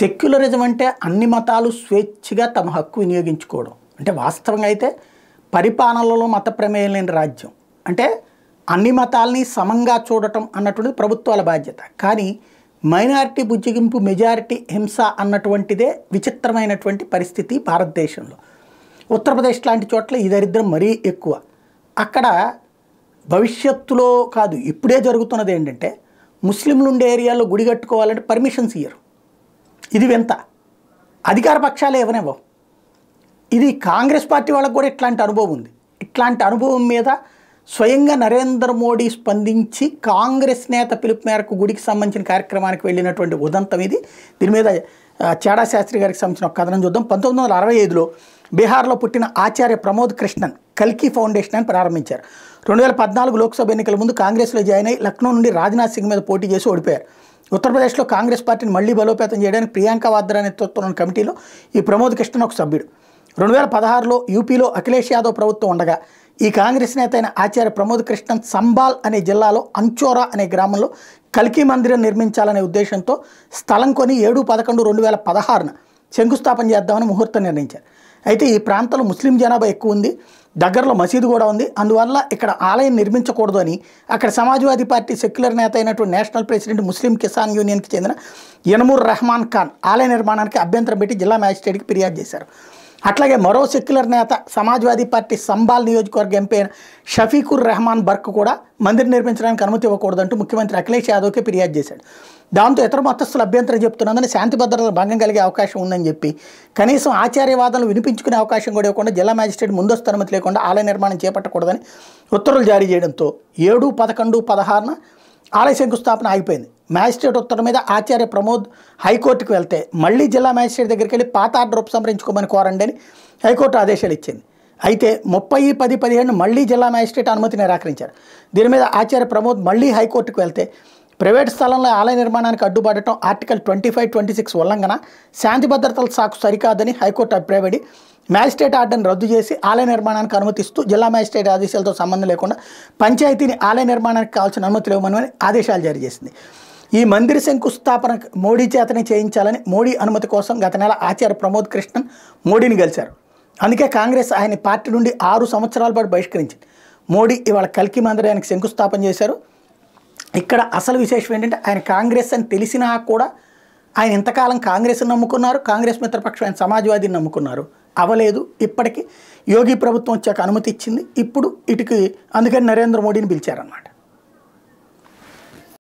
Secularism అంటే అన్ని మతాలు స్వేచ్ఛగా తమ హక్కు వినియోగించుకోవడం. అంటే వాస్తవంగా అయితే పరిపాలనలో మత ప్రమేయం లేని రాజ్యం. అంటే అన్ని మతాలని సమంగా చూడటం అన్నటువంటిది ప్రభుత్వాల బాధ్యత. కానీ మైనారిటీ బుజ్జగింపు, మెజారిటీ హింస అన్నటువంటిదే విచిత్రమైనటువంటి పరిస్థితి భారతదేశంలో. ఉత్తరప్రదేశ్ లాంటి చోట్ల ఈ దరిద్రం మరీ ఎక్కువ. అక్కడ భవిష్యత్తులో కాదు, ఇప్పుడే జరుగుతున్నది ఏంటంటే ముస్లింలు ఉండే ఏరియాలో గుడి కట్టుకోవాలంటే పర్మిషన్స్ ఇయ్యరు. ఇది వింత. అధికార పక్షాలు ఇవ్వనివ్వవు. ఇది కాంగ్రెస్ పార్టీ వాళ్ళకు కూడా ఇట్లాంటి అనుభవం ఉంది. ఇట్లాంటి అనుభవం మీద స్వయంగా నరేంద్ర మోడీ స్పందించి కాంగ్రెస్ నేత పిలుపు మేరకు గుడికి సంబంధించిన కార్యక్రమానికి వెళ్ళినటువంటి ఉదంతం ఇది. దీని మీద చాడా శాస్త్రి గారికి సంబంధించిన ఒక కథనం చూద్దాం. 1965లో బీహార్లో పుట్టిన ఆచార్య ప్రమోద్ కృష్ణన్ కల్కి ఫౌండేషన్ అని ప్రారంభించారు. 2014 లోక్సభ ఎన్నికల ముందు కాంగ్రెస్లో జాయిన్ అయ్యి లక్నో నుండి రాజ్నాథ్ సింగ్ మీద పోటీ చేసి ఓడిపోయారు. ఉత్తరప్రదేశ్లో కాంగ్రెస్ పార్టీని మళ్లీ బలోపేతం చేయడానికి ప్రియాంక వాద్రా నేతృత్వంలోని కమిటీలో ఈ ప్రమోద్ కృష్ణన్ ఒక సభ్యుడు. 2016లో యూపీలో అఖిలేష్ యాదవ్ ప్రభుత్వం ఉండగా ఈ కాంగ్రెస్ నేత అయిన ఆచార్య ప్రమోద్ కృష్ణన్ సంబాల్ అనే జిల్లాలో అంచోరా అనే గ్రామంలో కల్కి మందిరం నిర్మించాలనే ఉద్దేశంతో స్థలం కొని 7/11/2016న శంకుస్థాపన చేద్దామని ముహూర్తం నిర్ణయించారు. అయితే ఈ ప్రాంతంలో ముస్లిం జనాభా ఎక్కువ ఉంది, దగ్గరలో మసీదు కూడా ఉంది. అందువల్ల ఇక్కడ ఆలయం నిర్మించకూడదు అని అక్కడ సమాజ్వాదీ పార్టీ సెక్యులర్ నేత అయినటువంటి నేషనల్ ప్రెసిడెంట్ ముస్లిం కిసాన్ యూనియన్కి చెందిన యనమూర్ రెహమాన్ ఖాన్ ఆలయ నిర్మాణానికి అభ్యంతరం పెట్టి జిల్లా మ్యాజిస్ట్రేట్కి ఫిర్యాదు చేశారు. అట్లాగే మరో సెక్యులర్ నేత సమాజ్వాదీ పార్టీ సంబాల్ నియోజకవర్గ ఎంపీ అయిన షఫీకుర్ రెహమాన్ బర్క్ కూడా మందిరం నిర్మించడానికి అనుమతి ఇవ్వకూడదంటూ ముఖ్యమంత్రి అఖిలేష్ యాదవ్కి ఫిర్యాదు చేశాడు. దాంతో ఇతర మతస్థులు అభ్యంతరం చెప్తున్నందున శాంతి భద్రతలు భంగం కలిగే అవకాశం ఉందని చెప్పి కనీసం ఆచార్యవాదనలు వినిపించుకునే అవకాశం కూడా ఇవ్వకుండా జిల్లా మ్యాజిస్ట్రేట్ ముందస్తు అనుమతి లేకుండా ఆలయ నిర్మాణం చేపట్టకూడదని ఉత్తర్వులు జారీ చేయడంతో 7/11/16న ఆలయ శంకుస్థాపన ఆగిపోయింది. మ్యాజిస్ట్రేట్ ఉత్తర్వు మీద ఆచార్య ప్రమోద్ హైకోర్టుకు వెళ్తే మళ్లీ జిల్లా మ్యాజిస్ట్రేట్ దగ్గరికి వెళ్ళి పాత ఆర్డర్ ఉపసంహరించుకోమని కోరండి అని హైకోర్టు ఆదేశాలు ఇచ్చింది. అయితే 30/10/17 మళ్లీ జిల్లా మ్యాజిస్ట్రేట్ అనుమతి నిరాకరించారు. దీని మీద ఆచార్య ప్రమోద్ మళ్లీ హైకోర్టుకు వెళ్తే ప్రైవేటు స్థలంలో ఆలయ నిర్మాణానికి అడ్డుపడటం ఆర్టికల్ 25-26 ఉల్లంఘన, శాంతి భద్రతల సాకు సరికాదని హైకోర్టు అభిప్రాయపడి మ్యాజిస్ట్రేట్ ఆర్డర్ని రద్దు చేసి ఆలయ నిర్మాణానికి అనుమతిస్తూ జిల్లా మ్యాజిస్ట్రేట్ ఆదేశాలతో సంబంధం లేకుండా పంచాయతీని ఆలయ నిర్మాణానికి కావాల్సిన అనుమతులు ఇవ్వమని ఆదేశాలు జారీ చేసింది. ఈ మందిర శంకుస్థాపన మోడీ చేతనే చేయించాలని మోడీ అనుమతి కోసం గత నెల ఆచార్య ప్రమోద్ కృష్ణన్ మోడీని కలిశారు. అందుకే కాంగ్రెస్ ఆయన పార్టీ నుండి 6 సంవత్సరాల పాటు బహిష్కరించింది. మోడీ ఇవాళ కల్కి మందిరానికి శంకుస్థాపన చేశారు. ఇక్కడ అసలు విశేషం ఏంటంటే ఆయన కాంగ్రెస్ అని తెలిసినా కూడా ఆయన ఇంతకాలం కాంగ్రెస్ని నమ్ముకున్నారు, కాంగ్రెస్ మిత్రపక్షం ఆయన సమాజ్వాదీని నమ్ముకున్నారు. అవలేదు. ఇప్పటికీ యోగి ప్రభుత్వం వచ్చాక అనుమతి ఇచ్చింది. ఇప్పుడు ఇటుకి అందుకని నరేంద్ర మోడీని పిలిచారన్నమాట.